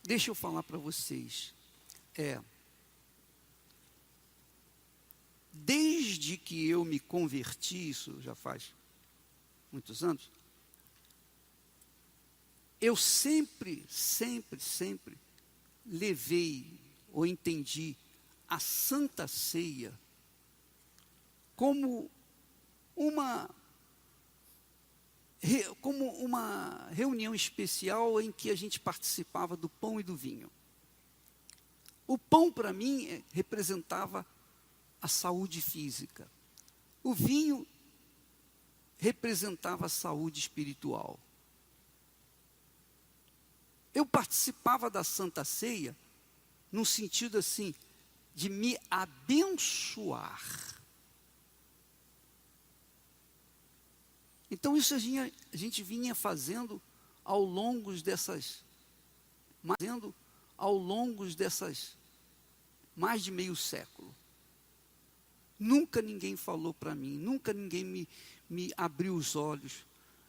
Deixa eu falar para vocês. Desde que eu me converti, isso já faz muitos anos, eu sempre levei ou entendi a Santa Ceia como uma reunião especial em que a gente participava do pão e do vinho. O pão, para mim, representava a saúde física. O vinho representava a saúde espiritual. Eu participava da Santa Ceia no sentido assim, de me abençoar. Então isso a gente vinha fazendo ao longo dessas mais de meio século. Nunca ninguém falou para mim, nunca ninguém me abriu os olhos.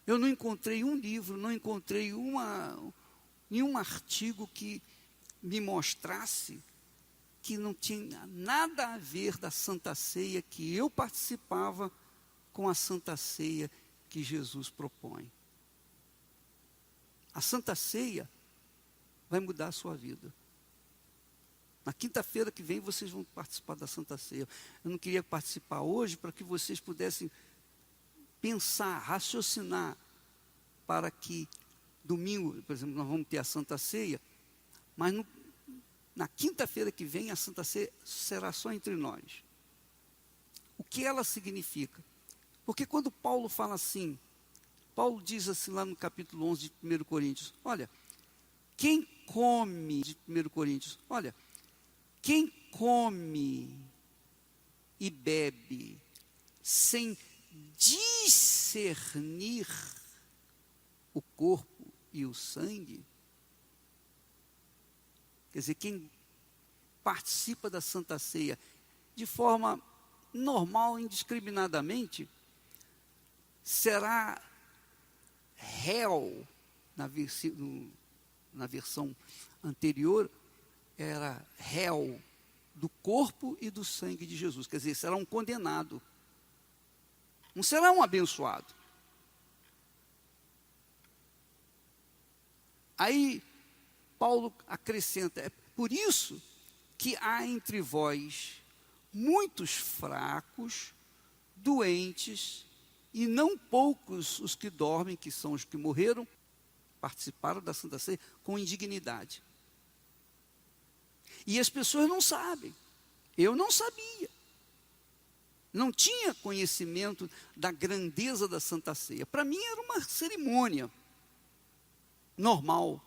Eu não encontrei um livro, não encontrei nenhum artigo que me mostrasse que não tinha nada a ver da Santa Ceia que eu participava com a Santa Ceia que Jesus propõe. A Santa Ceia vai mudar a sua vida. Na quinta-feira que vem vocês vão participar da Santa Ceia. Eu não queria participar hoje para que vocês pudessem pensar, raciocinar, para que domingo, por exemplo, nós vamos ter a Santa Ceia, mas na quinta-feira que vem a Santa Ceia será só entre nós. O que ela significa? Porque quando Paulo fala assim, Paulo diz assim lá no capítulo 11 de 1 Coríntios, olha, quem come e bebe sem discernir o corpo e o sangue, quer dizer, quem participa da Santa Ceia de forma normal, indiscriminadamente, será réu, na versão anterior, era réu do corpo e do sangue de Jesus, quer dizer, será um condenado, não será um abençoado. Aí, Paulo acrescenta, é por isso que há entre vós muitos fracos, doentes, e não poucos os que dormem, que são os que morreram, participaram da Santa Ceia com indignidade. E as pessoas não sabem. Eu não sabia. Não tinha conhecimento da grandeza da Santa Ceia. Para mim era uma cerimônia normal,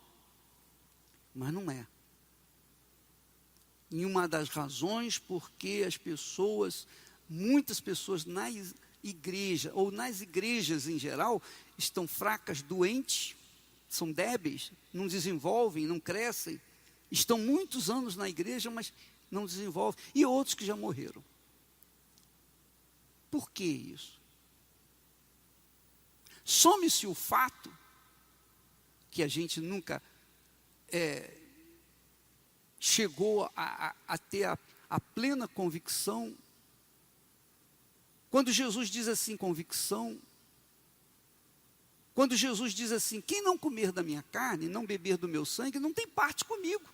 mas não é. E uma das razões porque muitas pessoas na igreja, ou nas igrejas em geral, estão fracas, doentes, são débeis, não desenvolvem, não crescem, estão muitos anos na igreja, mas não desenvolvem, e outros que já morreram. Por que isso? Some-se o fato que a gente nunca chegou a ter a plena convicção. Quando Jesus diz assim, convicção, quando Jesus diz assim, quem não comer da minha carne, não beber do meu sangue, não tem parte comigo.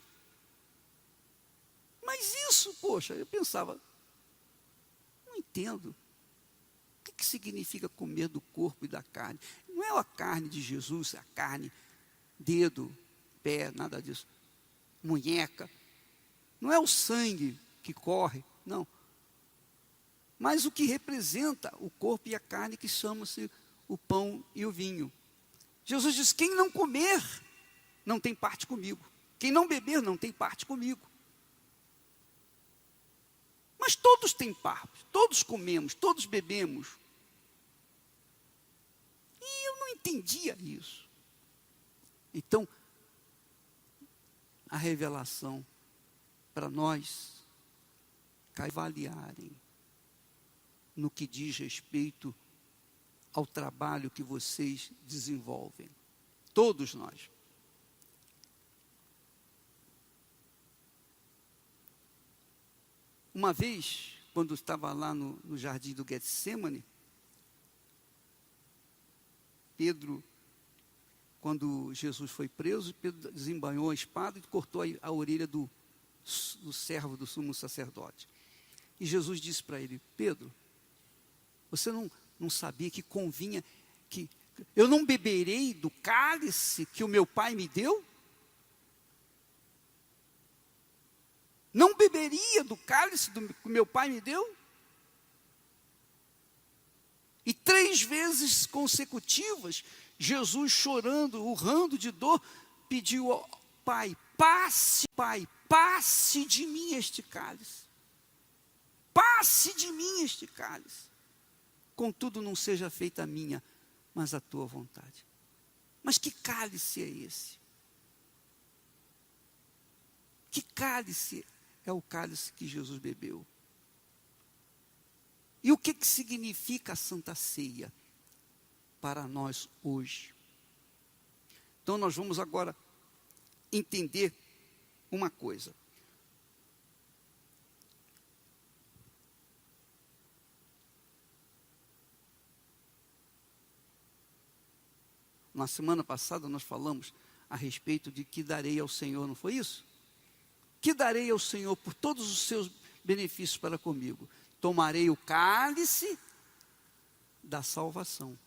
Mas isso, poxa, eu pensava, não entendo. O que significa comer do corpo e da carne? Não é a carne de Jesus, a carne, dedo, pé, nada disso. Munheca. Não é o sangue que corre, não. Mas o que representa o corpo e a carne, que chama-se o pão e o vinho. Jesus diz, quem não comer, não tem parte comigo. Quem não beber, não tem parte comigo. Mas todos têm parte, todos comemos, todos bebemos. E eu não entendia isso. Então, a revelação para nós avaliarem no que diz respeito ao trabalho que vocês desenvolvem. Todos nós. Uma vez, quando estava lá no jardim do Getsêmani, Pedro, quando Jesus foi preso, Pedro desembainhou a espada e cortou a orelha do servo do sumo sacerdote. E Jesus disse para ele: Pedro, você não sabia que convinha, que eu não beberei do cálice que o meu pai me deu? Não beberia do cálice que o meu pai me deu? E 3 vezes consecutivas, Jesus, chorando, urrando de dor, pediu ao Pai, passe de mim este cálice. Passe de mim este cálice. Contudo, não seja feita a minha, mas a tua vontade. Mas que cálice é esse? Que cálice é o cálice que Jesus bebeu? E o que significa a Santa Ceia para nós hoje? Então nós vamos agora entender uma coisa. Na semana passada nós falamos a respeito de que darei ao Senhor, não foi isso? Que darei ao Senhor por todos os seus benefícios para comigo? Tomarei o cálice da salvação.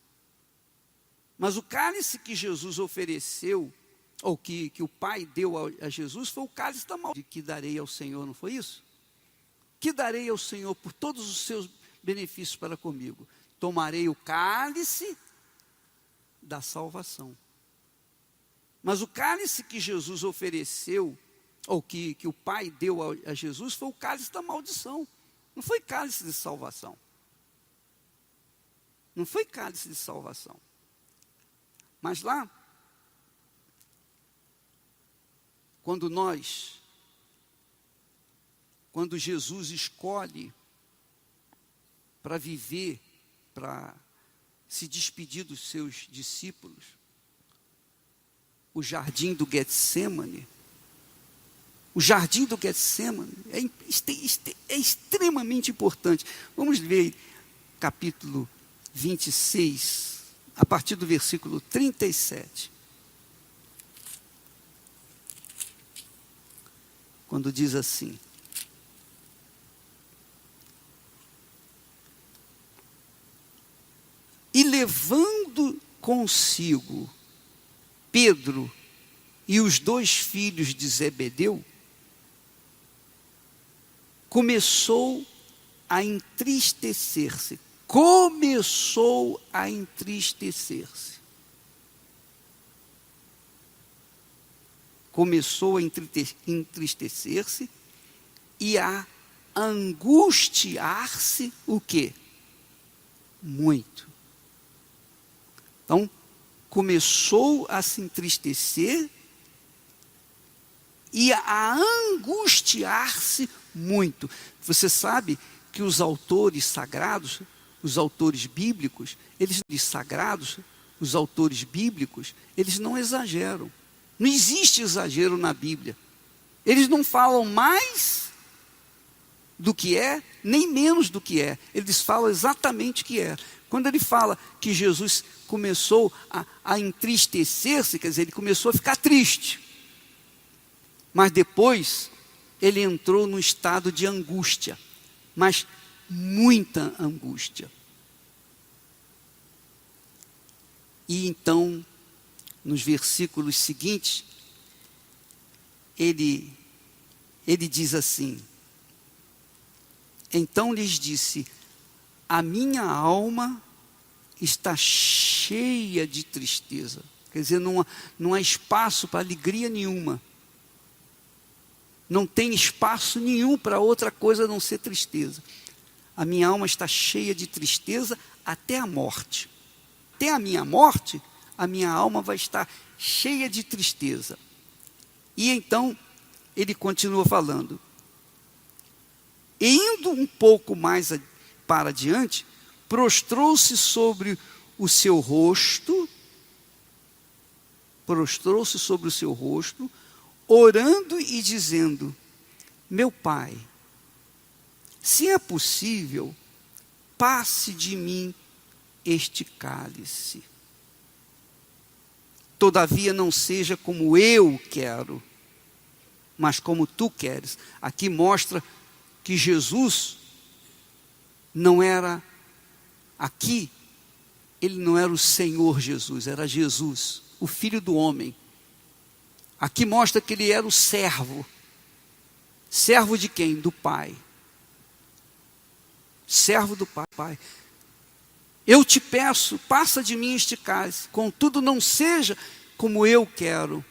Mas o cálice que Jesus ofereceu, ou que o Pai deu a Jesus, foi o cálice da maldição. Que darei ao Senhor, não foi isso? Que darei ao Senhor por todos os seus benefícios para comigo? Tomarei o cálice da salvação. Mas o cálice que Jesus ofereceu, ou que o Pai deu a Jesus, foi o cálice da maldição. Não foi cálice de salvação. Não foi cálice de salvação. Mas lá, quando Jesus escolhe para viver, para se despedir dos seus discípulos, o jardim do Getsêmani, é extremamente importante. Vamos ver capítulo 26, a partir do versículo 37. Quando diz assim: e levando consigo Pedro e os 2 filhos de Zebedeu, começou a entristecer-se. Começou a entristecer-se e a angustiar-se o quê? Muito. Então, começou a se entristecer e a angustiar-se muito. Você sabe que os autores sagrados, os autores bíblicos, eles não exageram. Não existe exagero na Bíblia. Eles não falam mais do que é, nem menos do que é. Eles falam exatamente o que é. Quando ele fala que Jesus começou a entristecer-se, quer dizer, ele começou a ficar triste. Mas depois, ele entrou num estado de angústia. Mas muita angústia. E então, nos versículos seguintes, ele diz assim: então lhes disse, a minha alma está cheia de tristeza. Quer dizer, não há espaço para alegria nenhuma. Não tem espaço nenhum para outra coisa a não ser tristeza. A minha alma está cheia de tristeza até a morte. Até a minha morte, a minha alma vai estar cheia de tristeza. E então, ele continua falando. E indo um pouco mais para adiante, prostrou-se sobre o seu rosto, orando e dizendo, meu Pai, se é possível, passe de mim este cálice. Todavia não seja como eu quero, mas como tu queres. Aqui mostra que Jesus não era, aqui, ele não era o Senhor Jesus, era Jesus, o Filho do homem. Aqui mostra que ele era o servo. Servo de quem? Do Pai. Servo do Pai. Eu te peço, passa de mim este cálice, contudo não seja como eu quero,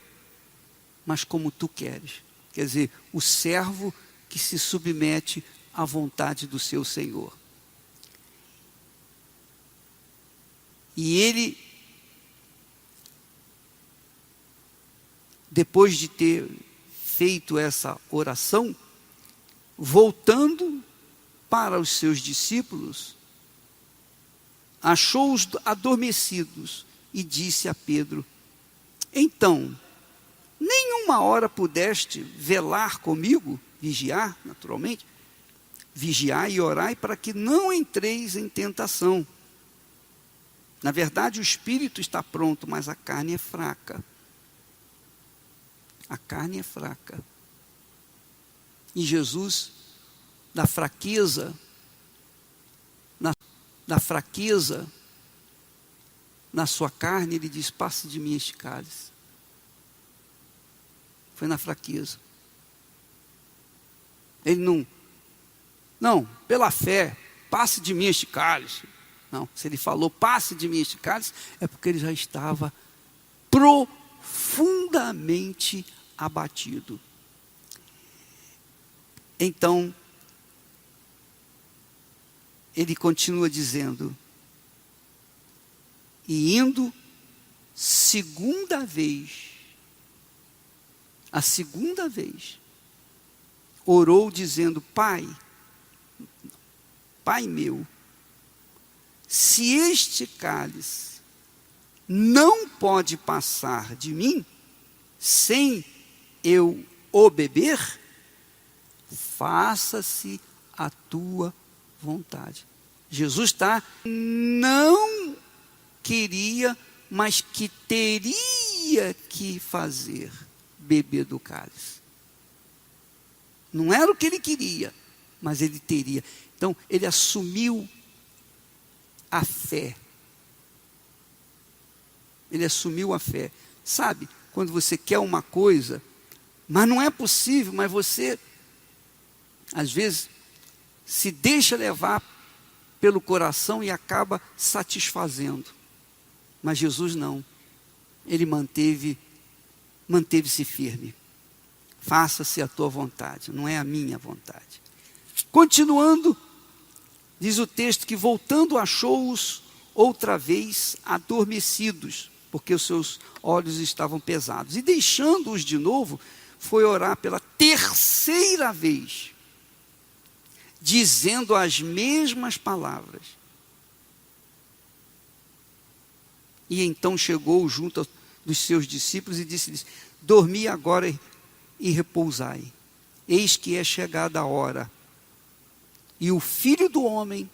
mas como tu queres. Quer dizer, o servo que se submete à vontade do seu Senhor. E ele, depois de ter feito essa oração, voltando para os seus discípulos, achou-os adormecidos e disse a Pedro: então, nenhuma hora pudeste velar comigo, vigiar, naturalmente, vigiar e orai para que não entreis em tentação. Na verdade, o espírito está pronto, mas a carne é fraca. A carne é fraca. E Jesus, da fraqueza na sua carne, ele diz: passe de mim este cálice. Foi na fraqueza. Ele não, pela fé, passe de mim este cálice. Não, se ele falou passe de mim este cálice, é porque ele já estava profundamente abatido. Então, ele continua dizendo: e indo a segunda vez, orou dizendo: Pai meu, se este cálice não pode passar de mim sem eu o beber, faça-se a tua vontade. Jesus não queria, mas que teria que fazer, beber do cálice. Não era o que ele queria, mas ele teria. Então, ele assumiu a fé. Ele assumiu a fé. Sabe, quando você quer uma coisa, mas não é possível, mas você, às vezes, se deixa levar pelo coração e acaba satisfazendo. Mas Jesus não. Ele manteve-se firme. Faça-se a tua vontade, não é a minha vontade. Continuando, diz o texto que voltando achou-os outra vez adormecidos, porque os seus olhos estavam pesados. E deixando-os de novo, foi orar pela terceira vez, dizendo as mesmas palavras. E então chegou junto dos seus discípulos e disse-lhes: dormi agora e repousai. Eis que é chegada a hora. E o Filho do homem,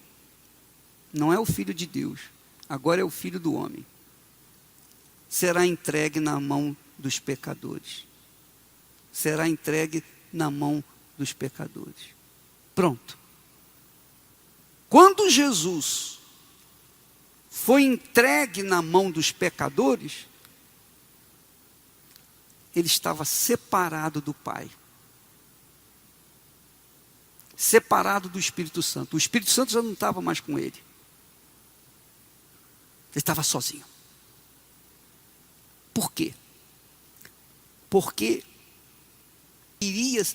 não é o Filho de Deus, agora é o Filho do homem, será entregue na mão dos pecadores. Será entregue na mão dos pecadores. Pronto. Quando Jesus foi entregue na mão dos pecadores, ele estava separado do Pai. Separado do Espírito Santo. O Espírito Santo já não estava mais com ele. Ele estava sozinho. Por quê? Porque iria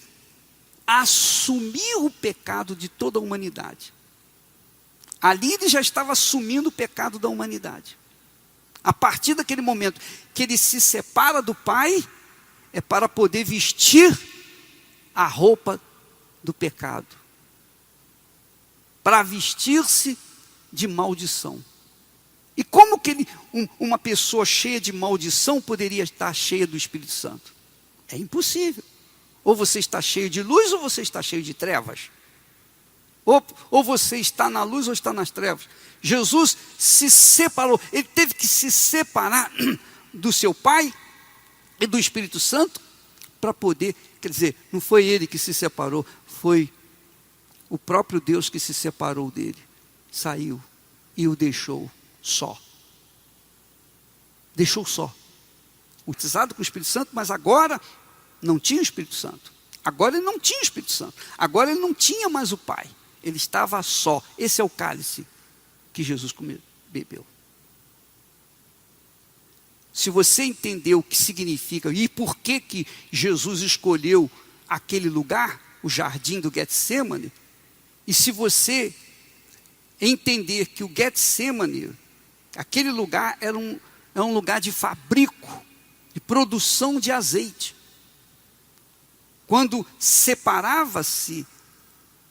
assumir o pecado de toda a humanidade. Ali ele já estava assumindo o pecado da humanidade. A partir daquele momento que ele se separa do Pai, é para poder vestir a roupa do pecado, para vestir-se de maldição. E como que uma pessoa cheia de maldição poderia estar cheia do Espírito Santo? É impossível. Ou você está cheio de luz ou você está cheio de trevas. Ou você está na luz ou está nas trevas. Jesus se separou, ele teve que se separar do seu Pai e do Espírito Santo para poder, quer dizer, não foi ele que se separou, foi o próprio Deus que se separou dele, saiu e o deixou só. Deixou só. Batizado com o Espírito Santo, mas agora não tinha o Espírito Santo. Agora ele não tinha o Espírito Santo. Agora ele não tinha mais o Pai. Ele estava só. Esse é o cálice que Jesus bebeu. Se você entender o que significa e por que Jesus escolheu aquele lugar, o jardim do Getsemane, e se você entender que o Getsemane, aquele lugar é um lugar de fabrico, de produção de azeite. Quando separava-se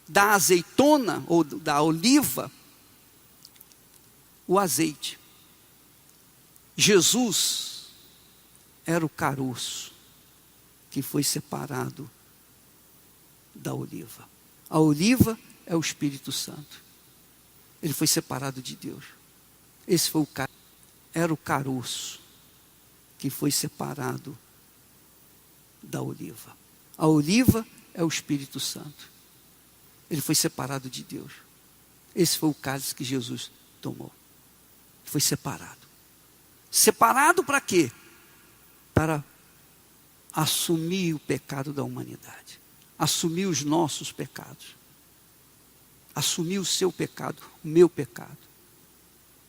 da azeitona ou da oliva, o azeite. Jesus era o caroço que foi separado da oliva. A oliva é o Espírito Santo. Ele foi separado de Deus. Esse foi era o caroço que foi separado da oliva. A oliva é o Espírito Santo. Ele foi separado de Deus. Esse foi o cálice que Jesus tomou. Foi separado. Separado para quê? Para assumir o pecado da humanidade. Assumir os nossos pecados. Assumir o seu pecado, o meu pecado.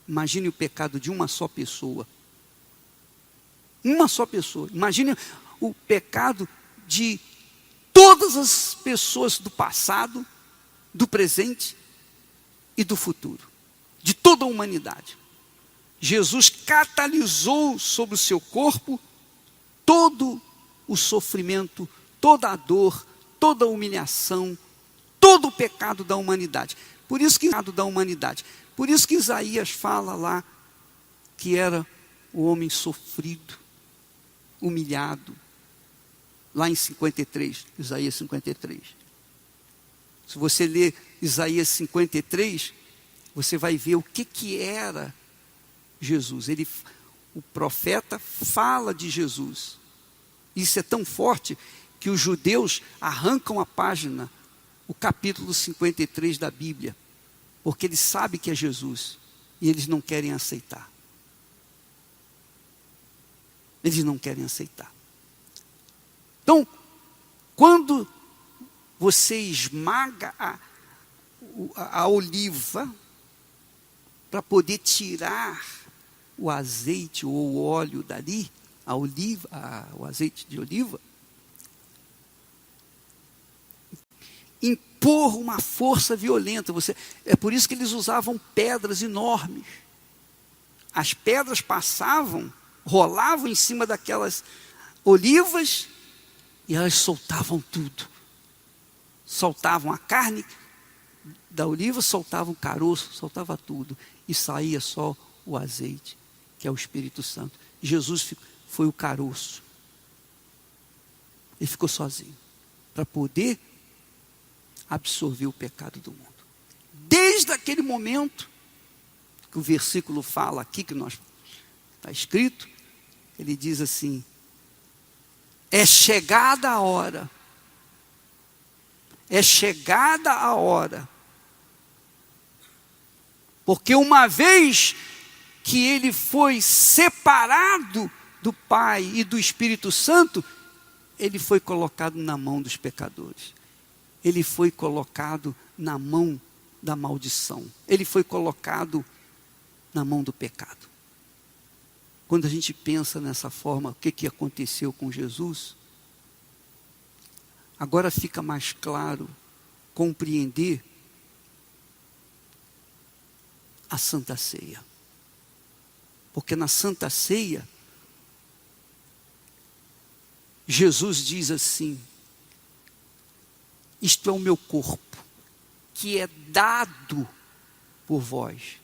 Imagine o pecado de uma só pessoa. Uma só pessoa. Imagine o pecado de todas as pessoas do passado, do presente e do futuro. De toda a humanidade. Jesus catalisou sobre o seu corpo todo o sofrimento, toda a dor, toda a humilhação, todo o pecado da humanidade. Por isso que Isaías fala lá que era o homem sofrido, humilhado. Lá em 53, Isaías 53. Se você ler Isaías 53, você vai ver o que era Jesus. O profeta fala de Jesus. Isso é tão forte que os judeus arrancam a página, o capítulo 53 da Bíblia, porque eles sabem que é Jesus e eles não querem aceitar. Eles não querem aceitar. Então, quando você esmaga a oliva para poder tirar o azeite ou o óleo dali, o azeite de oliva, impor uma força violenta. É por isso que eles usavam pedras enormes. As pedras passavam, rolavam em cima daquelas olivas e elas soltavam tudo. Soltavam a carne da oliva, soltavam o caroço, soltava tudo. E saía só o azeite, que é o Espírito Santo. Jesus foi o caroço. Ele ficou sozinho, para poder absorver o pecado do mundo. Desde aquele momento, que o versículo fala aqui, que está escrito, ele diz assim: é chegada a hora. É chegada a hora. Porque uma vez que ele foi separado do Pai e do Espírito Santo, ele foi colocado na mão dos pecadores. Ele foi colocado na mão da maldição. Ele foi colocado na mão do pecado. Quando a gente pensa nessa forma, o que aconteceu com Jesus, agora fica mais claro compreender a Santa Ceia. Porque na Santa Ceia, Jesus diz assim: isto é o meu corpo, que é dado por vós,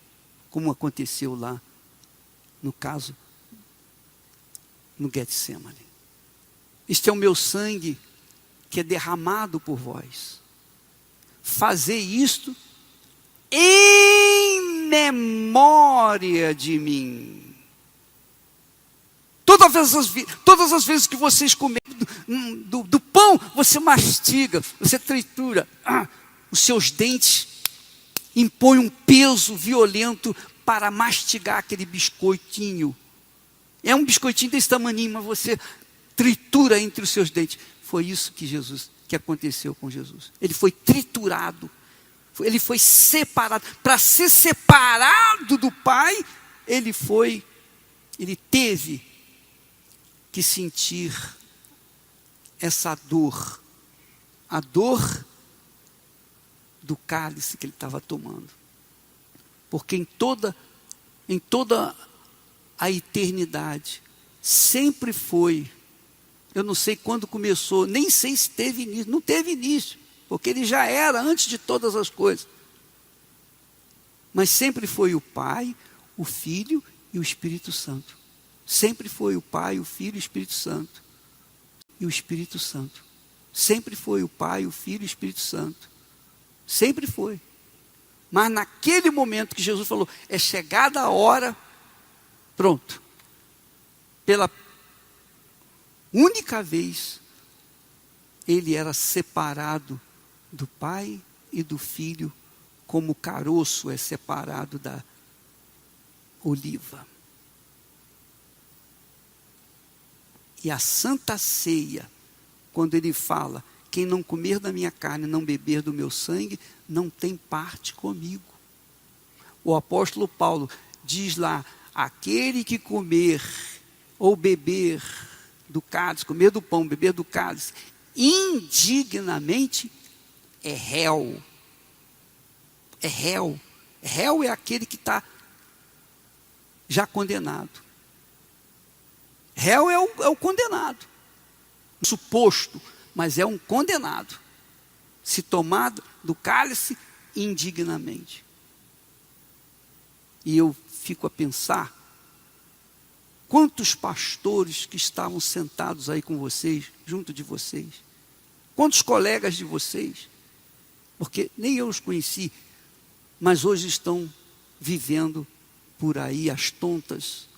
como aconteceu lá, no caso, no Getsemane. Isto é o meu sangue, que é derramado por vós. Fazei isto em memória de mim. Todas as vezes que vocês comerem do pão, você mastiga, você tritura. Os seus dentes impõem um peso violento para mastigar aquele biscoitinho. É um biscoitinho desse tamaninho, mas você tritura entre os seus dentes. Foi isso que aconteceu com Jesus. Ele foi triturado. Ele foi separado. Para ser separado do Pai, ele teve que sentir essa dor. A dor do cálice que ele estava tomando. Porque em toda a eternidade, sempre foi, eu não sei quando começou, nem sei se teve início, não teve início, porque ele já era antes de todas as coisas. Mas sempre foi o Pai, o Filho e o Espírito Santo. Sempre foi o Pai, o Filho e o Espírito Santo. E o Espírito Santo. Sempre foi o Pai, o Filho e o Espírito Santo. Sempre foi. Mas naquele momento que Jesus falou, é chegada a hora, pronto. Pela única vez, ele era separado do Pai e do Filho, como o caroço é separado da oliva. E a Santa Ceia, quando ele fala, quem não comer da minha carne, não beber do meu sangue, não tem parte comigo. O apóstolo Paulo diz lá, aquele que comer ou beber do cálice, comer do pão, beber do cálice, indignamente, é réu. É réu. Réu é aquele que está já condenado. Réu é o condenado. Suposto, mas é um condenado. Se tomado do cálice indignamente. E eu fico a pensar, quantos pastores que estavam sentados aí com vocês, junto de vocês, quantos colegas de vocês, porque nem eu os conheci, mas hoje estão vivendo por aí às tontas,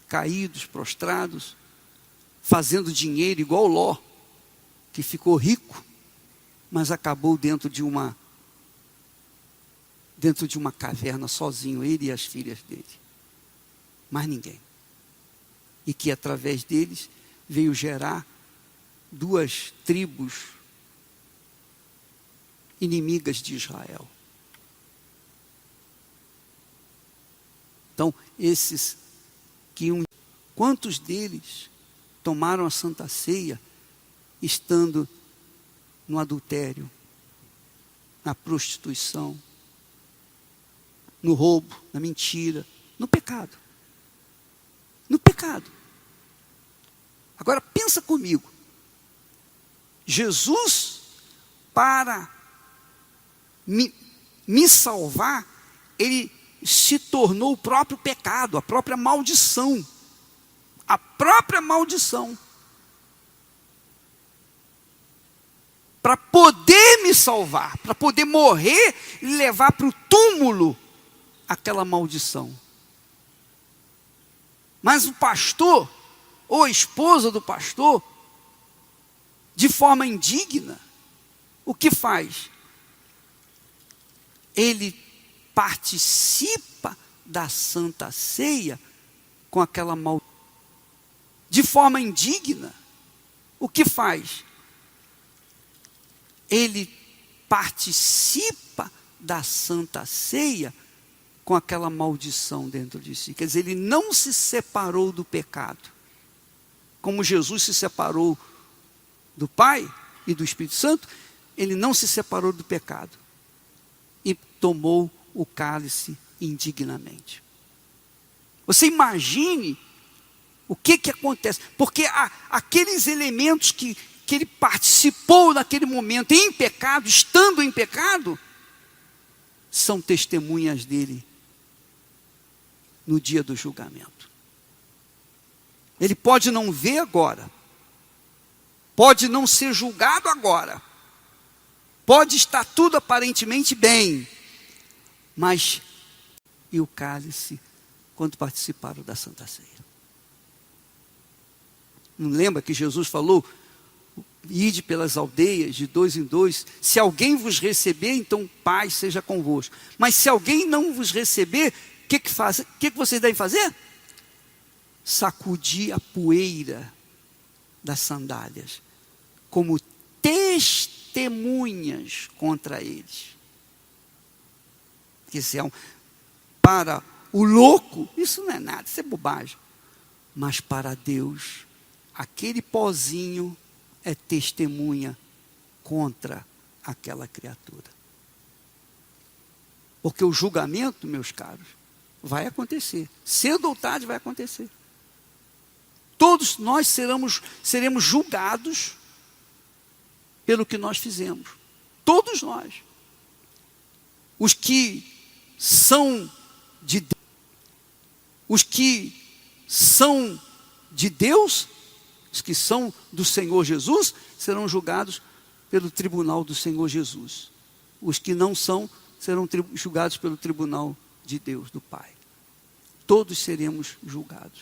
caídos, prostrados, fazendo dinheiro igual Ló, que ficou rico, mas acabou dentro de uma caverna sozinho, ele e as filhas dele. Mais ninguém. E que através deles veio gerar 2 tribos inimigas de Israel. Então, quantos deles tomaram a Santa Ceia estando no adultério, na prostituição, no roubo, na mentira, no pecado. No pecado. Agora pensa comigo. Jesus, para me salvar, ele se tornou o próprio pecado, a própria maldição. A própria maldição. Para poder me salvar, para poder morrer e levar para o túmulo aquela maldição. Mas o pastor, ou a esposa do pastor, de forma indigna, o que faz? Ele participa da Santa Ceia com aquela maldição. De forma indigna, o que faz? Ele participa da Santa Ceia com aquela maldição dentro de si. Quer dizer, ele não se separou do pecado. Como Jesus se separou do Pai e do Espírito Santo, ele não se separou do pecado. E tomou o cálice indignamente. Você imagine o que acontece. Porque aqueles elementos que ele participou naquele momento em pecado, estando em pecado, são testemunhas dele no dia do julgamento. Ele pode não ver agora, pode não ser julgado agora, Pode estar tudo aparentemente bem, mas e o cálice quando participaram da Santa Ceia? Não lembra que Jesus falou: ide pelas aldeias de 2 em 2, se alguém vos receber, então paz seja convosco. Mas se alguém não vos receber, o que vocês devem fazer? Sacudir a poeira das sandálias, como testemunhas contra eles. Porque se para o louco, isso não é nada, isso é bobagem. Mas para Deus, aquele pozinho é testemunha contra aquela criatura. Porque o julgamento, meus caros, vai acontecer. Cedo ou tarde vai acontecer. Todos nós seremos julgados pelo que nós fizemos. Todos nós. Os que são de Deus, os que são de Deus, os que são do Senhor Jesus, serão julgados pelo tribunal do Senhor Jesus. Os que não são, serão julgados pelo tribunal de Deus, do Pai. Todos seremos julgados.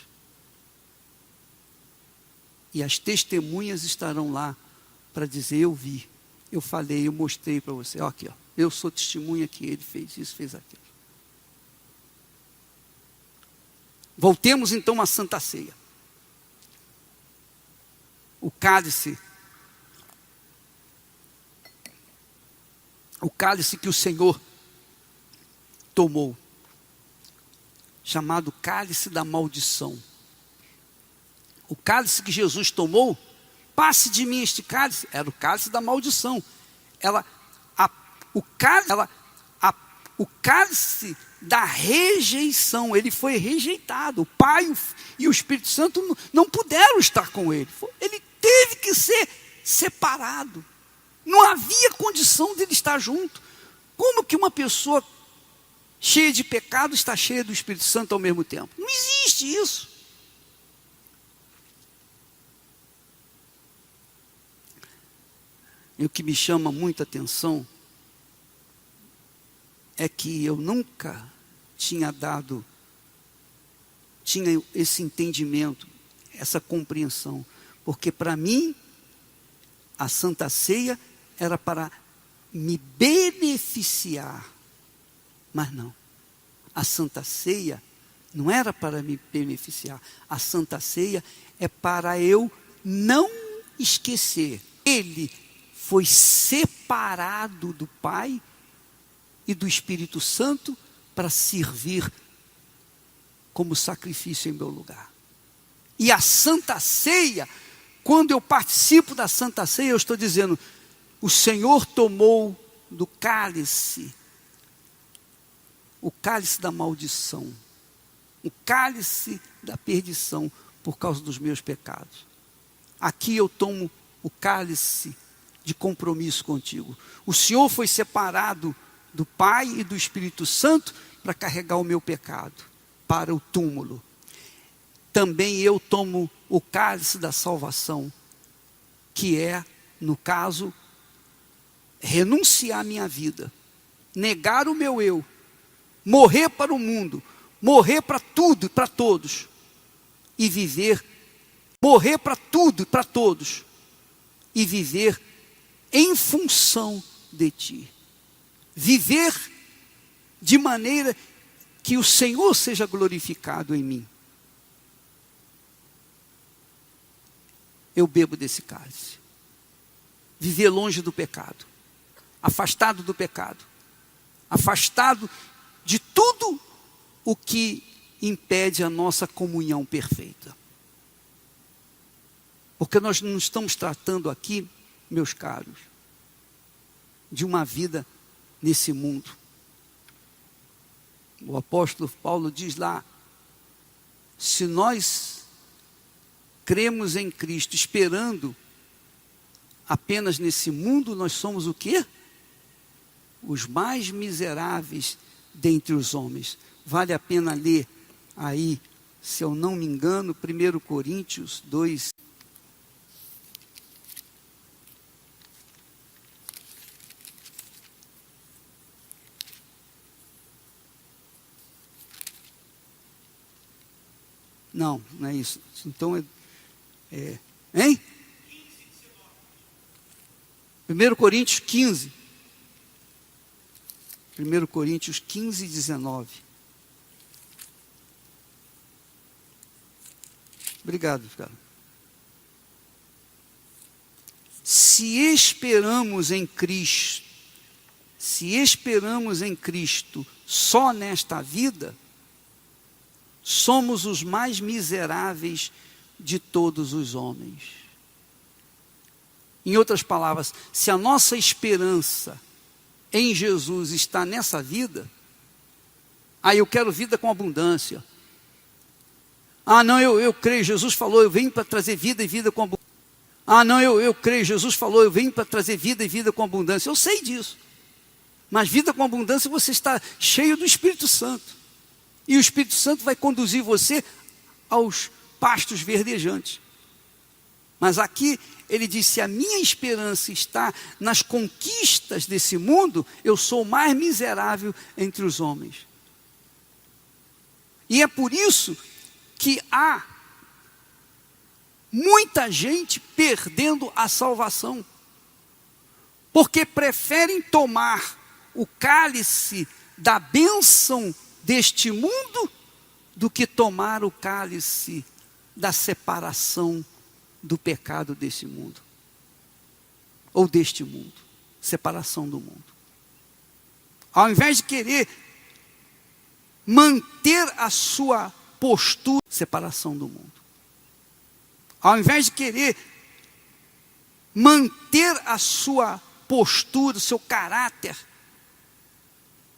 E as testemunhas estarão lá para dizer: eu vi, eu falei, eu mostrei para você. Ó, aqui, ó, eu sou testemunha que ele fez isso, fez aquilo. Voltemos então à Santa Ceia. O cálice que o Senhor tomou, chamado cálice da maldição. O cálice que Jesus tomou, passe de mim este cálice, era o cálice da maldição. O cálice da rejeição, ele foi rejeitado. O Pai e o Espírito Santo não puderam estar com ele. Ele teve que ser separado. Não havia condição de ele estar junto. Como que uma pessoa cheia de pecado está cheia do Espírito Santo ao mesmo tempo? Não existe isso. E o que me chama muita atenção é que eu nunca tinha esse entendimento, essa compreensão. Porque para mim, a Santa Ceia era para me beneficiar. Mas não. A Santa Ceia não era para me beneficiar. A Santa Ceia é para eu não esquecer. Ele foi separado do Pai e do Espírito Santo para servir como sacrifício em meu lugar. E a Santa Ceia, quando eu participo da Santa Ceia, eu estou dizendo: o Senhor tomou do cálice, o cálice da maldição, o cálice da perdição por causa dos meus pecados. Aqui eu tomo o cálice de compromisso contigo. O Senhor foi separado do Pai e do Espírito Santo para carregar o meu pecado para o túmulo. Também eu tomo o cálice da salvação, que é, no caso, renunciar à minha vida, negar o meu eu, morrer para o mundo, morrer para tudo e para todos, e viver, morrer para tudo e para todos, e viver em função de ti. Viver de maneira que o Senhor seja glorificado em mim. Eu bebo desse cálice. Viver longe do pecado, afastado do pecado, afastado de tudo o que impede a nossa comunhão perfeita. Porque nós não estamos tratando aqui, meus caros, de uma vida nesse mundo. O apóstolo Paulo diz lá: se nós cremos em Cristo esperando apenas nesse mundo, nós somos o quê? Os mais miseráveis dentre os homens. Vale a pena ler aí, se eu não me engano, 1 Coríntios 2. Não, não é isso. Então, hein? 1 Coríntios 15. 1 Coríntios 15, 19. Obrigado, cara. Se esperamos em Cristo só nesta vida, somos os mais miseráveis de todos os homens. Em outras palavras, se a nossa esperança em Jesus está nessa vida, eu quero vida com abundância. Não, eu creio, Jesus falou, eu venho para trazer vida e vida com abundância. Não, eu creio, Jesus falou, eu venho para trazer vida e vida com abundância. Eu sei disso. Mas vida com abundância, você está cheio do Espírito Santo. E o Espírito Santo vai conduzir você aos pastos verdejantes. Mas aqui ele diz, se a minha esperança está nas conquistas desse mundo, eu sou o mais miserável entre os homens. E é por isso que há muita gente perdendo a salvação, porque preferem tomar o cálice da bênção deste mundo do que tomar o cálice da separação do pecado desse mundo, ou deste mundo, separação do mundo. Ao invés de querer manter a sua postura, separação do mundo. Ao invés de querer manter a sua postura, o seu caráter,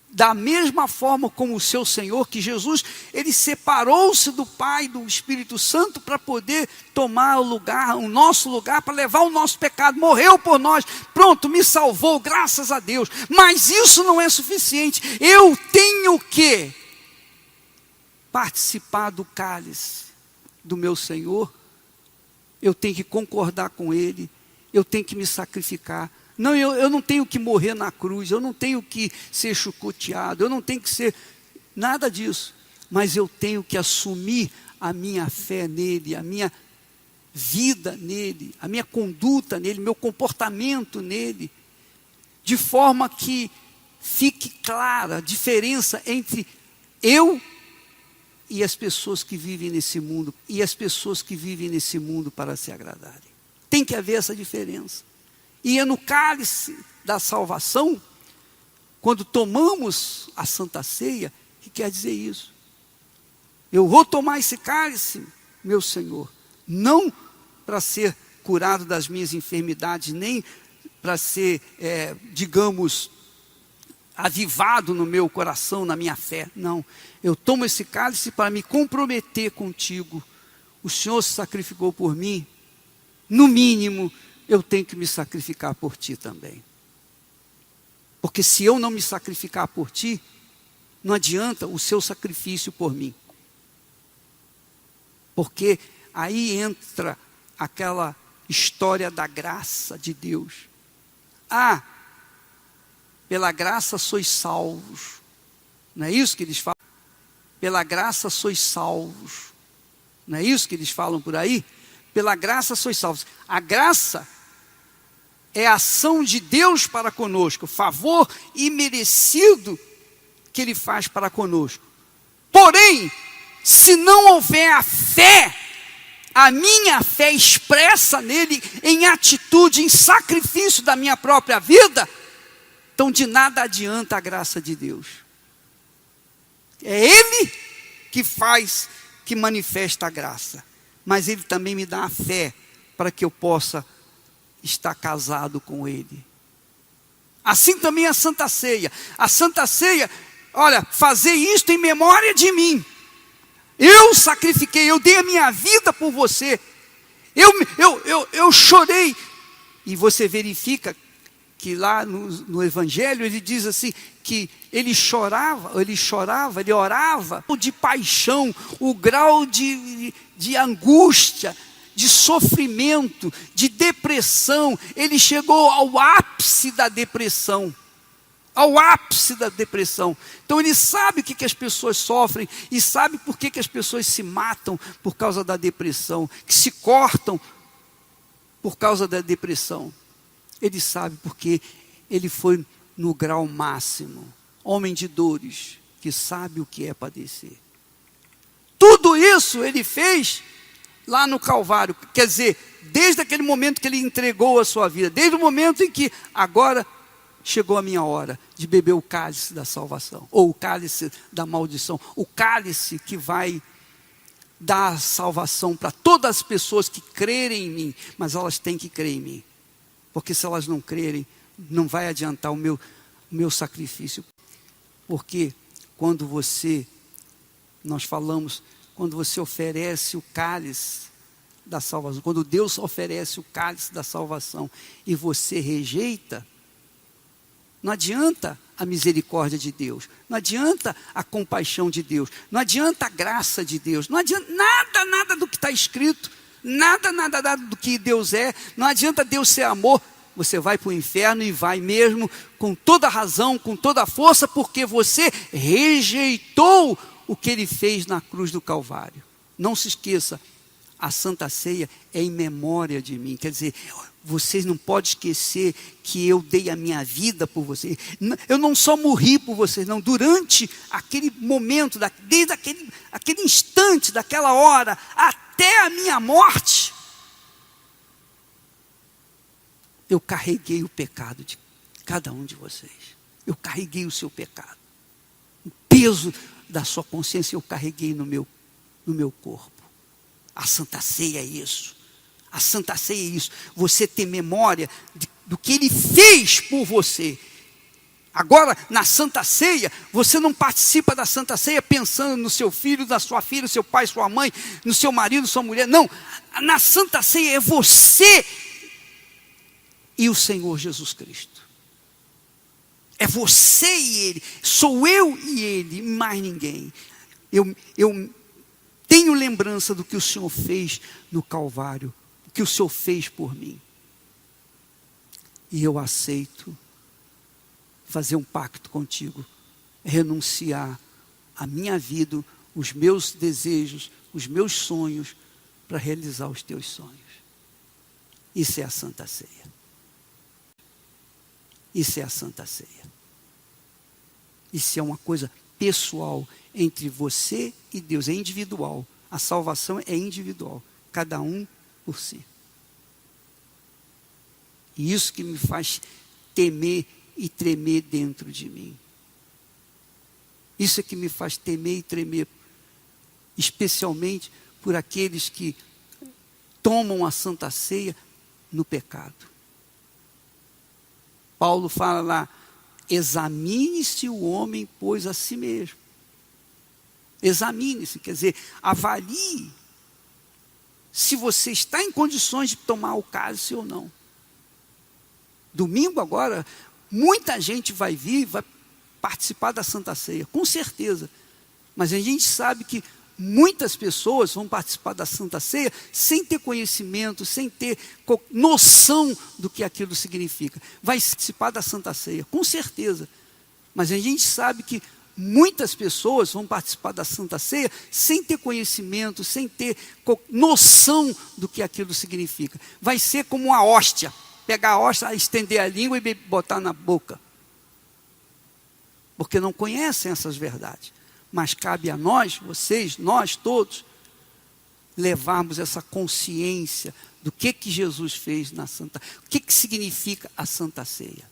da mesma forma como o seu Senhor, que Jesus, ele separou-se do Pai, do Espírito Santo, para poder tomar o nosso lugar, para levar o nosso pecado, morreu por nós, pronto, me salvou, graças a Deus. Mas isso não é suficiente, eu tenho que participar do cálice do meu Senhor, eu tenho que concordar com Ele, eu tenho que me sacrificar. Não, eu não tenho que morrer na cruz, eu não tenho que ser chicoteado, eu não tenho que ser nada disso, mas eu tenho que assumir a minha fé nele, a minha vida nele, a minha conduta nele, meu comportamento nele, de forma que fique clara a diferença entre eu e as pessoas que vivem nesse mundo, para se agradarem. Tem que haver essa diferença. E é no cálice da salvação, quando tomamos a Santa Ceia, que quer dizer isso. Eu vou tomar esse cálice, meu Senhor, não para ser curado das minhas enfermidades, nem para ser, avivado no meu coração, na minha fé. Não, eu tomo esse cálice para me comprometer contigo. O Senhor se sacrificou por mim, no mínimo, eu tenho que me sacrificar por ti também. Porque se eu não me sacrificar por ti, não adianta o seu sacrifício por mim. Porque aí entra aquela história da graça de Deus. Pela graça sois salvos. Não é isso que eles falam? Pela graça sois salvos. Não é isso que eles falam por aí? Pela graça sois salvos. A graça é a ação de Deus para conosco, o favor imerecido que Ele faz para conosco. Porém, se não houver a fé, a minha fé expressa nele em atitude, em sacrifício da minha própria vida, então de nada adianta a graça de Deus. É Ele que faz, que manifesta a graça, mas Ele também me dá a fé para que eu possa estar casado com Ele. Assim também a Santa Ceia. A Santa Ceia, olha, fazer isto em memória de mim. Eu sacrifiquei, eu dei a minha vida por você. Eu chorei. E você verifica que lá no Evangelho ele diz assim, que ele orava de paixão, o grau de angústia, de sofrimento, de depressão. Ele chegou ao ápice da depressão. ao ápice da depressão. Então ele sabe o que as pessoas sofrem e sabe por que as pessoas se matam por causa da depressão, que se cortam por causa da depressão. Ele sabe porque ele foi no grau máximo, homem de dores, que sabe o que é padecer. Tudo isso ele fez lá no Calvário, quer dizer, desde aquele momento que ele entregou a sua vida, desde o momento em que agora chegou a minha hora de beber o cálice da salvação, ou o cálice da maldição, o cálice que vai dar salvação para todas as pessoas que crerem em mim, mas elas têm que crer em mim, porque se elas não crerem, não vai adiantar o meu sacrifício, porque quando nós falamos, quando você oferece o cálice da salvação, quando Deus oferece o cálice da salvação e você rejeita, não adianta a misericórdia de Deus, não adianta a compaixão de Deus, não adianta a graça de Deus, não adianta nada do que está escrito, nada do que Deus é, não adianta Deus ser amor, você vai para o inferno e vai mesmo com toda razão, com toda a força, porque você rejeitou o que Ele fez na cruz do Calvário. Não se esqueça, a Santa Ceia é em memória de mim, quer dizer, vocês não podem esquecer que eu dei a minha vida por vocês. Eu não só morri por vocês, não. Durante aquele momento, desde aquele instante, daquela hora, até a minha morte, eu carreguei o pecado de cada um de vocês. Eu carreguei o seu pecado. O peso da sua consciência eu carreguei no meu corpo. A Santa Ceia é isso. A Santa Ceia é isso. Você ter memória do que Ele fez por você. Agora, na Santa Ceia, você não participa da Santa Ceia pensando no seu filho, na sua filha, no seu pai, sua mãe, no seu marido, sua mulher. Não. Na Santa Ceia é você e o Senhor Jesus Cristo. É você e Ele. Sou eu e Ele, mais ninguém. Eu tenho lembrança do que o Senhor fez no Calvário, o que o Senhor fez por mim. E eu aceito fazer um pacto contigo, renunciar a minha vida, os meus desejos, os meus sonhos, para realizar os teus sonhos. Isso é a Santa Ceia. Isso é a Santa Ceia. Isso é uma coisa pessoal entre você e Deus, é individual. A salvação é individual, cada um por si. E isso que me faz temer e tremer dentro de mim. Isso é que me faz temer e tremer, especialmente por aqueles que tomam a Santa Ceia no pecado. Paulo fala lá, examine-se o homem, pois, a si mesmo. Examine-se, quer dizer, avalie se você está em condições de tomar o cálice ou não. Domingo agora, muita gente vai participar da Santa Ceia, com certeza. Mas a gente sabe que muitas pessoas vão participar da Santa Ceia sem ter conhecimento, sem ter noção do que aquilo significa. Vai participar da Santa Ceia, com certeza. Mas a gente sabe que muitas pessoas vão participar da Santa Ceia sem ter conhecimento, sem ter noção do que aquilo significa. Vai ser como uma hóstia. Pegar a hóstia, estender a língua e botar na boca. Porque não conhecem essas verdades. Mas cabe a nós, vocês, nós todos, levarmos essa consciência do que Jesus fez na Santa Ceia. O que significa a Santa Ceia?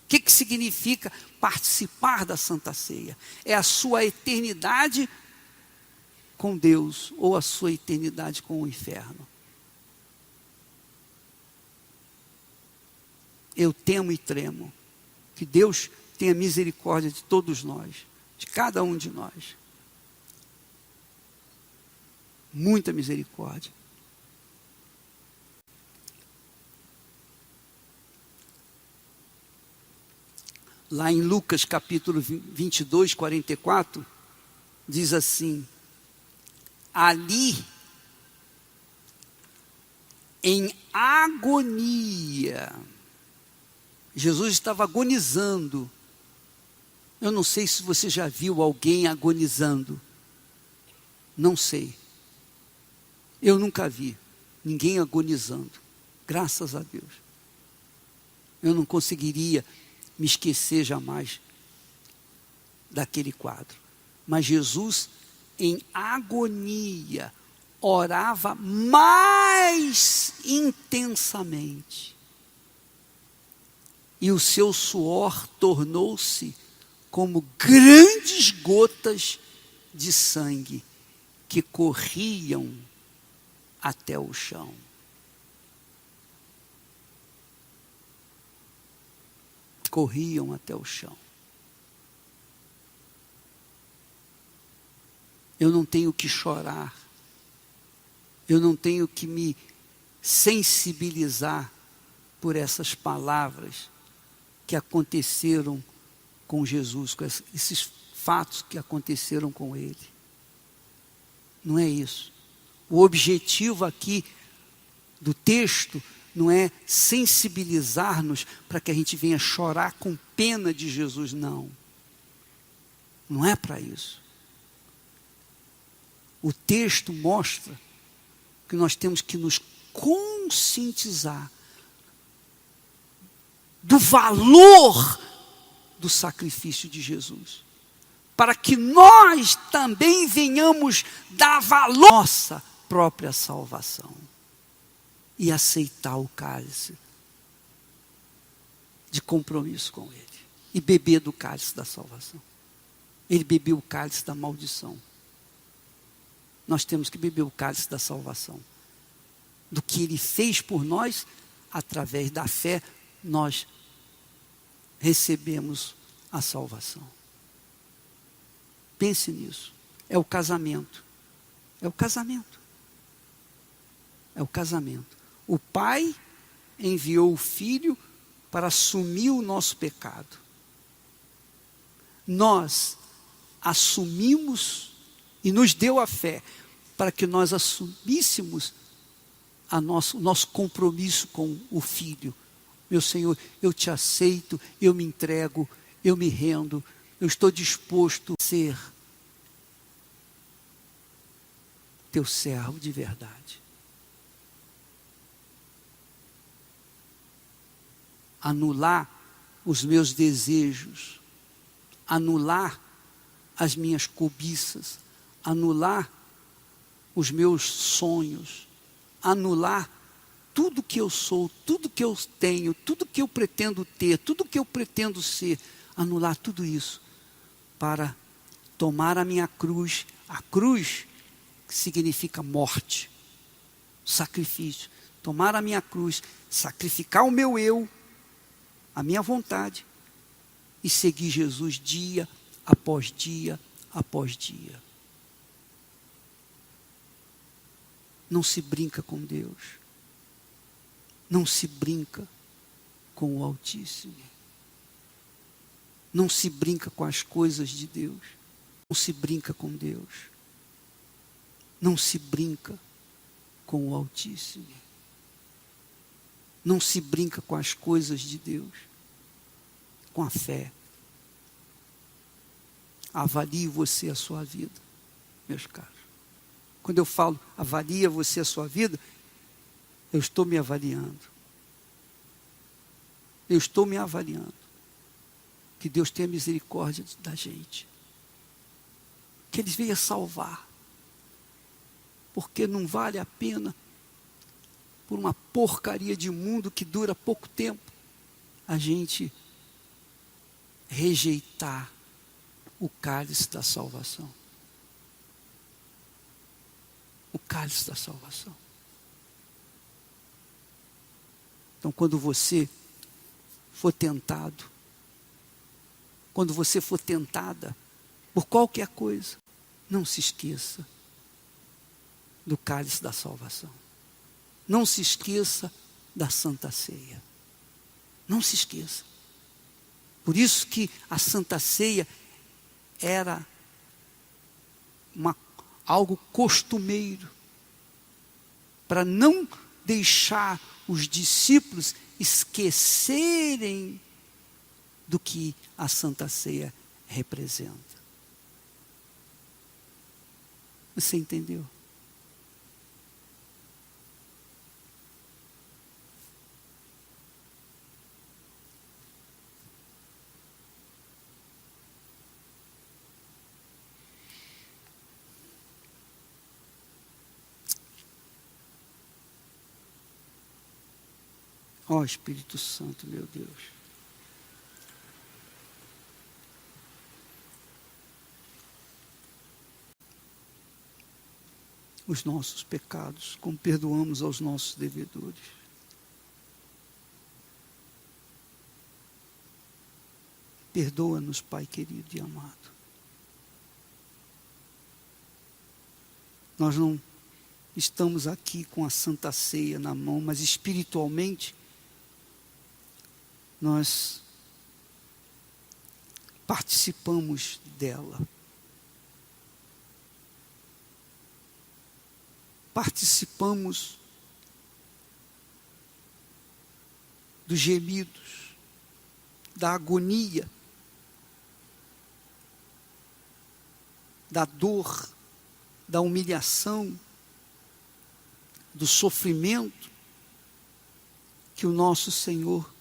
O que significa participar da Santa Ceia? É a sua eternidade com Deus ou a sua eternidade com o inferno. Eu temo e tremo que Deus tenha misericórdia de todos nós, de cada um de nós. Muita misericórdia. Lá em Lucas capítulo 22, 44, diz assim, ali, em agonia, Jesus estava agonizando Eu não sei se você já viu alguém agonizando. Não sei. Eu nunca vi ninguém agonizando. Graças a Deus. Eu não conseguiria me esquecer jamais daquele quadro. Mas Jesus, em agonia, orava mais intensamente. E o seu suor tornou-se como grandes gotas de sangue que corriam até o chão. Corriam até o chão. Eu não tenho que chorar. Eu não tenho que me sensibilizar por essas palavras que aconteceram com Jesus, com esses fatos que aconteceram com ele. Não é isso. O objetivo aqui do texto não é sensibilizar-nos para que a gente venha chorar com pena de Jesus, não. Não é para isso. O texto mostra que nós temos que nos conscientizar do valor do sacrifício de Jesus, para que nós também venhamos dar valor à nossa própria salvação e aceitar o cálice de compromisso com Ele e beber do cálice da salvação. Ele bebeu o cálice da maldição. Nós temos que beber o cálice da salvação. Do que Ele fez por nós, através da fé, nós recebemos a salvação. Pense nisso. É o casamento. É o casamento. É o casamento. O Pai enviou o Filho para assumir o nosso pecado. Nós assumimos e nos deu a fé para que nós assumíssemos o nosso compromisso com o Filho. Meu Senhor, eu te aceito, eu me entrego, eu me rendo, eu estou disposto a ser teu servo de verdade. Anular os meus desejos, anular as minhas cobiças, anular os meus sonhos, anular tudo que eu sou, tudo que eu tenho, tudo que eu pretendo ter, tudo que eu pretendo ser, anular tudo isso para tomar a minha cruz. A cruz significa morte, sacrifício. Tomar a minha cruz, sacrificar o meu eu, a minha vontade e seguir Jesus dia após dia após dia. Não se brinca com Deus. Não se brinca com o Altíssimo. Não se brinca com as coisas de Deus. Não se brinca com Deus. Não se brinca com o Altíssimo. Não se brinca com as coisas de Deus. Com a fé. Avalie você a sua vida, meus caros. Quando eu falo avalia você a sua vida, eu estou me avaliando. Eu estou me avaliando. Que Deus tenha misericórdia da gente. Que Ele venha salvar. Porque não vale a pena, por uma porcaria de mundo que dura pouco tempo, a gente rejeitar o cálice da salvação. O cálice da salvação. Então, quando você for tentado, quando você for tentada por qualquer coisa, não se esqueça do cálice da salvação. Não se esqueça da Santa Ceia. Não se esqueça. Por isso que a Santa Ceia era algo costumeiro, para não deixar os discípulos esquecerem do que a Santa Ceia representa. Você entendeu? Ó Espírito Santo, meu Deus. Os nossos pecados, como perdoamos aos nossos devedores. Perdoa-nos, Pai querido e amado. Nós não estamos aqui com a Santa Ceia na mão, mas espiritualmente nós participamos dela. Participamos dos gemidos, da agonia, da dor, da humilhação, do sofrimento que o nosso Senhor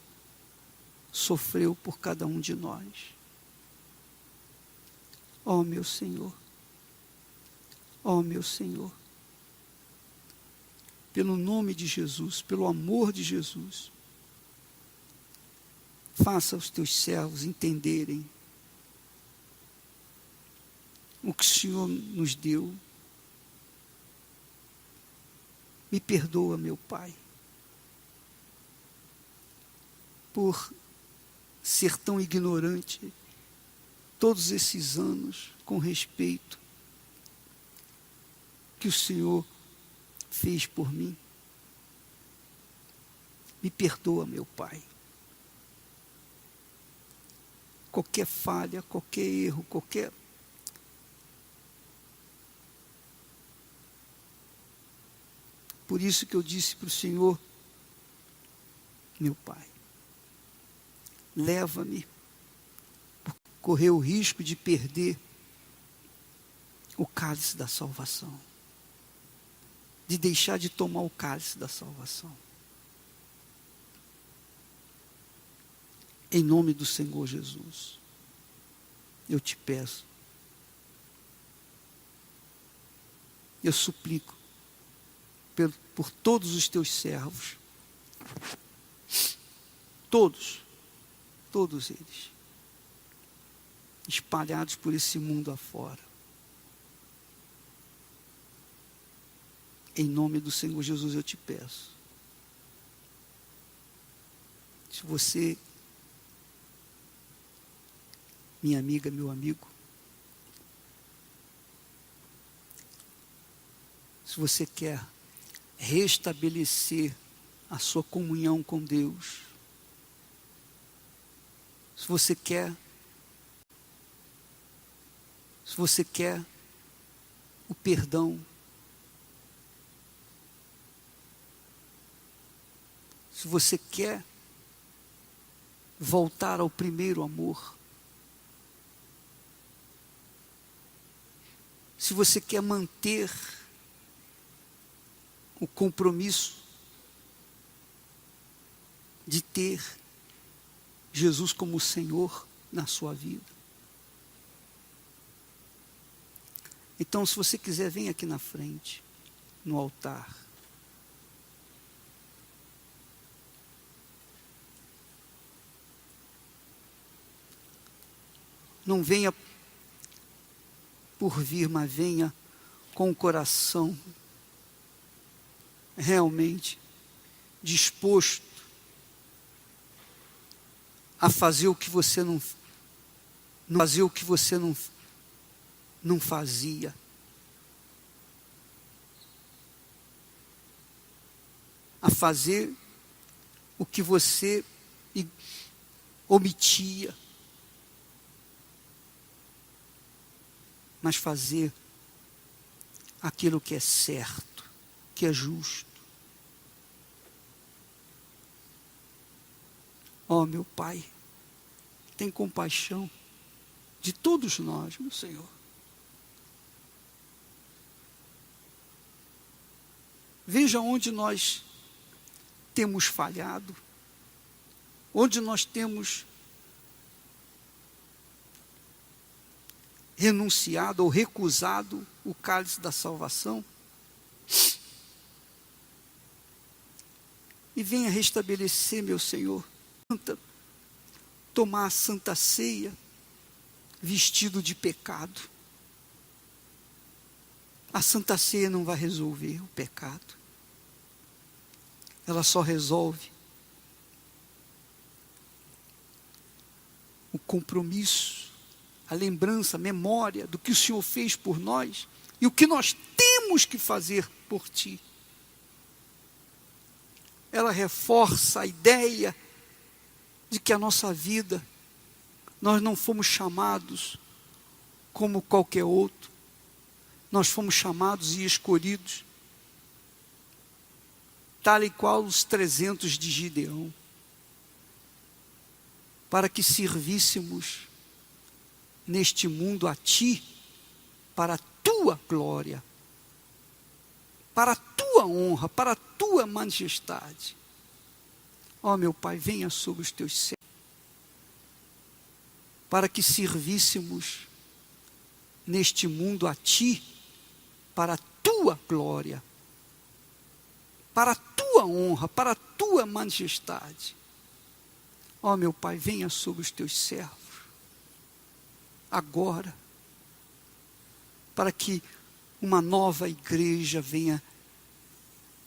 sofreu por cada um de nós. Ó meu Senhor, ó meu Senhor, pelo nome de Jesus, pelo amor de Jesus, faça os teus servos entenderem o que o Senhor nos deu. Me perdoa, meu Pai, por ser tão ignorante todos esses anos com respeito que o Senhor fez por mim. Me perdoa, meu Pai. Qualquer falha, qualquer erro, qualquer... Por isso que eu disse para o Senhor, meu Pai, leva-me por correr o risco de perder o cálice da salvação, de deixar de tomar o cálice da salvação. Em nome do Senhor Jesus, eu te peço, eu suplico por todos os teus servos, todos eles, espalhados por esse mundo afora. Em nome do Senhor Jesus eu te peço. Se você, minha amiga, meu amigo, se você quer restabelecer a sua comunhão com Deus, se você quer o perdão, se você quer voltar ao primeiro amor, se você quer manter o compromisso de ter Jesus como Senhor na sua vida. Então, se você quiser, vem aqui na frente, no altar. Não venha por vir, mas venha com o coração realmente disposto a fazer o que você não fazia. A fazer o que você omitia. Mas fazer aquilo que é certo, que é justo. Ó meu Pai, tem compaixão de todos nós, meu Senhor. Veja onde nós temos falhado, onde nós temos renunciado ou recusado o cálice da salvação. E venha restabelecer, meu Senhor, tomar a santa ceia vestido de pecado. A santa ceia não vai resolver o pecado. Ela só resolve o compromisso, a lembrança, a memória do que o Senhor fez por nós e o que nós temos que fazer por Ti. Ela reforça a ideia de que a nossa vida, nós não fomos chamados como qualquer outro, nós fomos chamados e escolhidos, tal e qual os 300 de Gideão, para que servíssemos neste mundo a Ti, para a Tua glória, para a Tua honra, para a Tua majestade. Ó meu Pai, venha sobre os Teus céus, para que servíssemos neste mundo a Ti, para a Tua glória, para a Tua honra, para a Tua majestade. Ó meu Pai, venha sobre os Teus servos, agora, para que uma nova igreja venha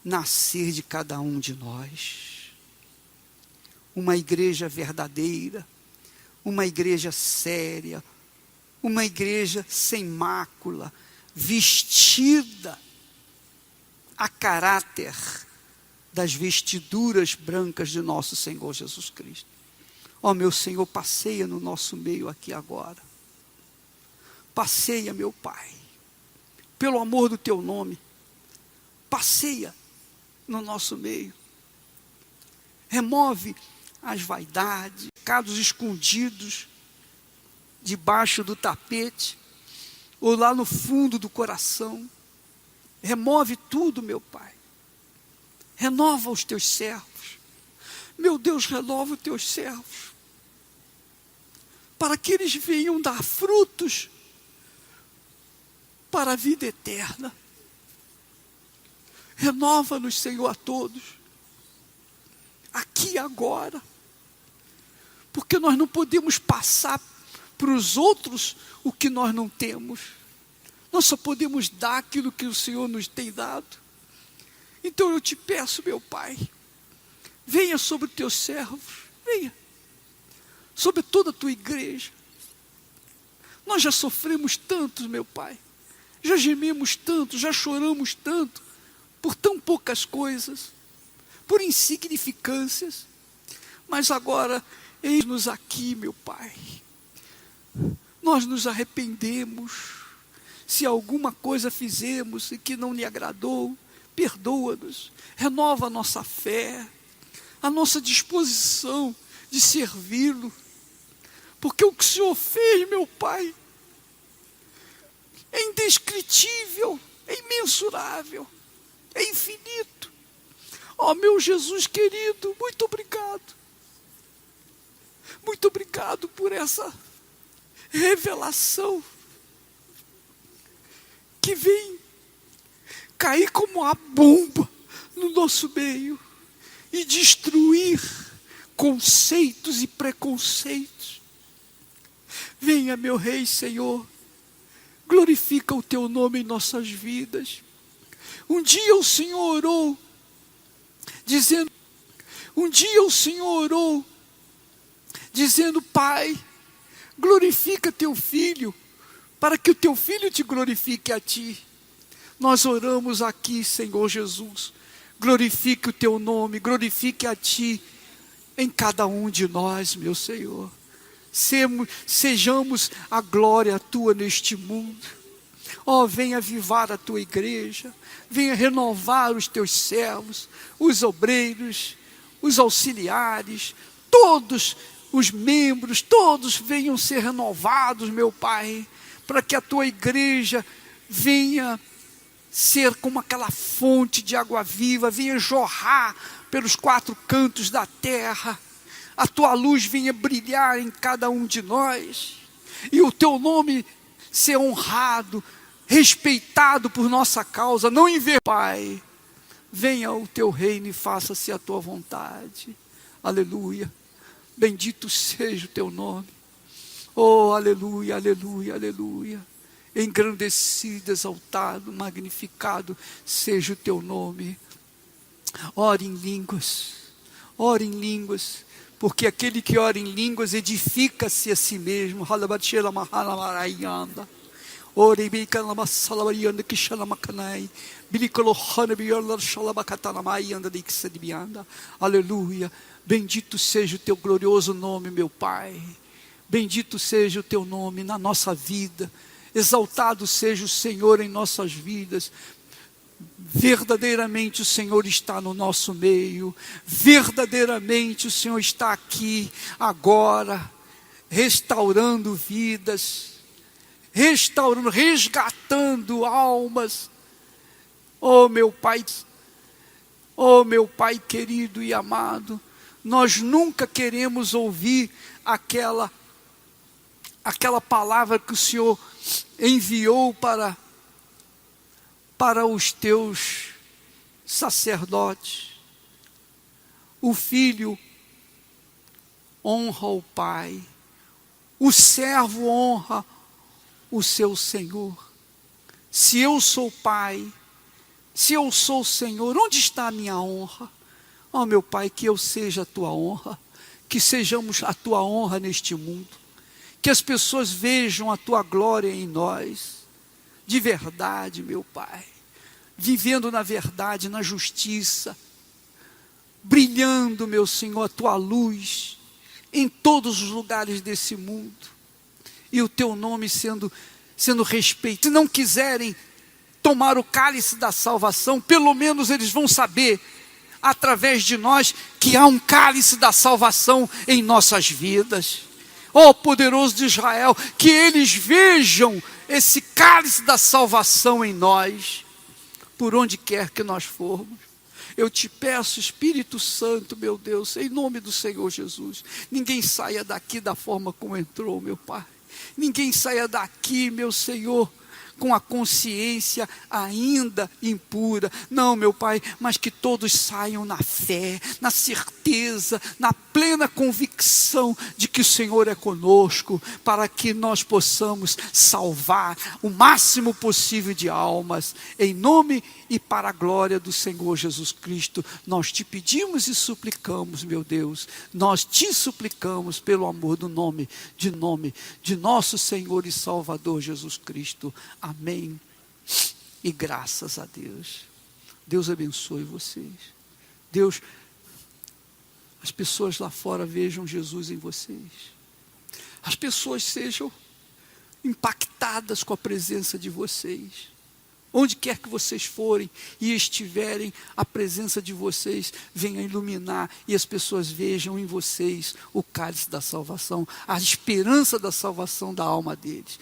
nascer de cada um de nós. Uma igreja verdadeira, uma igreja séria, uma igreja sem mácula, vestida a caráter das vestiduras brancas de nosso Senhor Jesus Cristo. Ó meu Senhor, passeia no nosso meio aqui agora. Passeia, meu Pai, pelo amor do Teu nome, passeia no nosso meio. Remove as vaidades, pecados escondidos debaixo do tapete, ou lá no fundo do coração. Remove tudo, meu Pai. Renova os Teus servos. Meu Deus, renova os Teus servos, para que eles venham dar frutos para a vida eterna. Renova-nos, Senhor, a todos, aqui e agora, porque nós não podemos passar para os outros o que nós não temos. Nós só podemos dar aquilo que o Senhor nos tem dado. Então eu te peço, meu Pai, venha sobre os Teus servos, venha sobre toda a Tua igreja. Nós já sofremos tanto, meu Pai, já gememos tanto, já choramos tanto, por tão poucas coisas, por insignificâncias, mas agora, eis-nos aqui, meu Pai. Nós nos arrependemos, se alguma coisa fizemos e que não lhe agradou, perdoa-nos, renova a nossa fé, a nossa disposição de servi-lo, porque o que o Senhor fez, meu Pai, é indescritível, é imensurável, é infinito. Ó meu Jesus querido, muito obrigado. Muito obrigado por essa revelação que vem cair como a bomba no nosso meio e destruir conceitos e preconceitos. Venha, meu Rei, Senhor, glorifica o Teu nome em nossas vidas. Um dia o Senhor orou, dizendo, Pai, glorifica Teu Filho, para que o Teu Filho te glorifique a Ti. Nós oramos aqui, Senhor Jesus, glorifique o Teu nome, glorifique a Ti em cada um de nós, meu Senhor. Sejamos a glória Tua neste mundo. Ó, venha avivar a Tua igreja, venha renovar os Teus servos, os obreiros, os auxiliares, todos os membros, todos venham ser renovados, meu Pai, para que a tua igreja venha ser como aquela fonte de água viva, venha jorrar pelos 4 cantos da terra, a tua luz venha brilhar em cada um de nós, e o teu nome ser honrado, respeitado por nossa causa, não envergonhado. Pai, venha o teu reino e faça-se a tua vontade. Aleluia. Bendito seja o teu nome. Oh, aleluia, aleluia, aleluia. Engrandecido, exaltado, magnificado seja o teu nome. Ore em línguas, porque aquele que ora em línguas edifica-se a si mesmo. Aleluia. Bendito seja o teu glorioso nome, meu Pai. Bendito seja o teu nome na nossa vida. Exaltado seja o Senhor em nossas vidas. Verdadeiramente o Senhor está no nosso meio. Verdadeiramente o Senhor está aqui, agora, restaurando vidas, resgatando almas. Oh meu Pai querido e amado, nós nunca queremos ouvir aquela palavra que o Senhor enviou para os teus sacerdotes. O filho honra o pai, o servo honra o seu senhor. Se eu sou pai, se eu sou Senhor, onde está a minha honra? Oh meu Pai, que eu seja a tua honra, que sejamos a tua honra neste mundo, que as pessoas vejam a tua glória em nós, de verdade, meu Pai, vivendo na verdade, na justiça, brilhando, meu Senhor, a tua luz em todos os lugares desse mundo, e o teu nome sendo respeitado. Se não quiserem tomar o cálice da salvação, pelo menos eles vão saber, através de nós, que há um cálice da salvação em nossas vidas. Ó poderoso de Israel, que eles vejam esse cálice da salvação em nós, por onde quer que nós formos. Eu te peço, Espírito Santo, meu Deus, em nome do Senhor Jesus, ninguém saia daqui da forma como entrou, meu Pai. Ninguém saia daqui, meu Senhor, com a consciência ainda impura. Não, meu Pai, mas que todos saiam na fé, na certeza, na plena convicção de que o Senhor é conosco, para que nós possamos salvar o máximo possível de almas, em nome e para a glória do Senhor Jesus Cristo. Nós te pedimos e suplicamos, meu Deus, nós te suplicamos pelo amor do nome de nosso Senhor e Salvador Jesus Cristo. Amém. E graças a Deus. Deus abençoe vocês. Deus, as pessoas lá fora vejam Jesus em vocês. As pessoas sejam impactadas com a presença de vocês. Onde quer que vocês forem e estiverem, a presença de vocês venha iluminar e as pessoas vejam em vocês o cálice da salvação, a esperança da salvação da alma deles.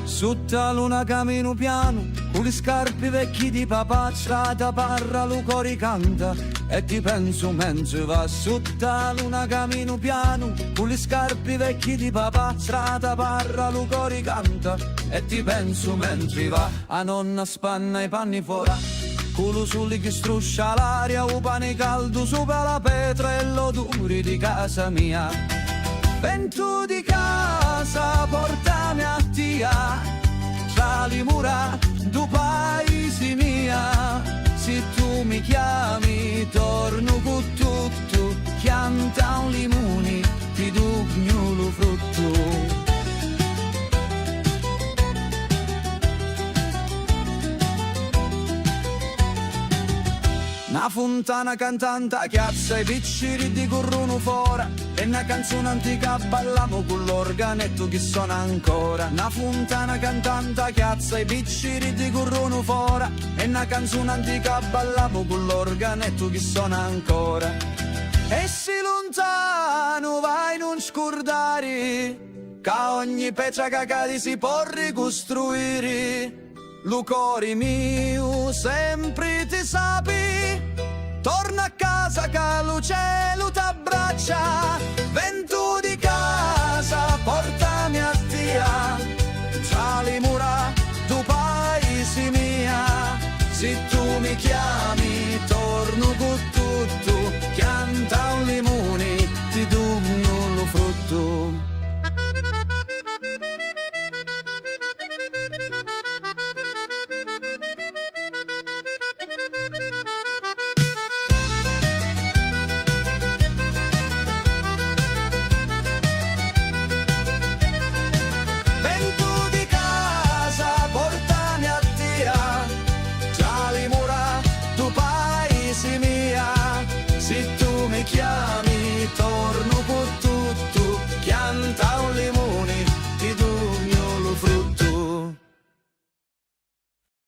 Sotto la luna cammino piano, con le scarpe vecchie di papà, strada parra, lo cori canta, e ti penso mentre va. Sotto la luna cammino piano, con le scarpe vecchie di papà, strada parra, lo cori canta, e ti penso mentre va. A nonna spanna i panni fuori, culo sole che struscia l'aria, o pane caldo sopra la pietra e l'odore di casa mia. Vento di casa, portami a tia, tra le mura du paese mia. Se tu mi chiami, torno con tutto, chianta un limone, ti do gnolo frutto. Una una fontana cantante chiazza i picciri di corrono fora e una canzone antica balliamo con l'organetto che suona ancora. Una fontana cantante chiazza i picciri di corrono fora e una canzone antica balliamo con l'organetto che suona ancora. E se lontano vai non scordare che ogni pezza cagati si può ricostruire. Lu cori mio sempre ti sapi, torna a casa che lo cielo t'abbraccia. Vento di casa portami a via, tra le mura tu paesi mia, se tu mi chiami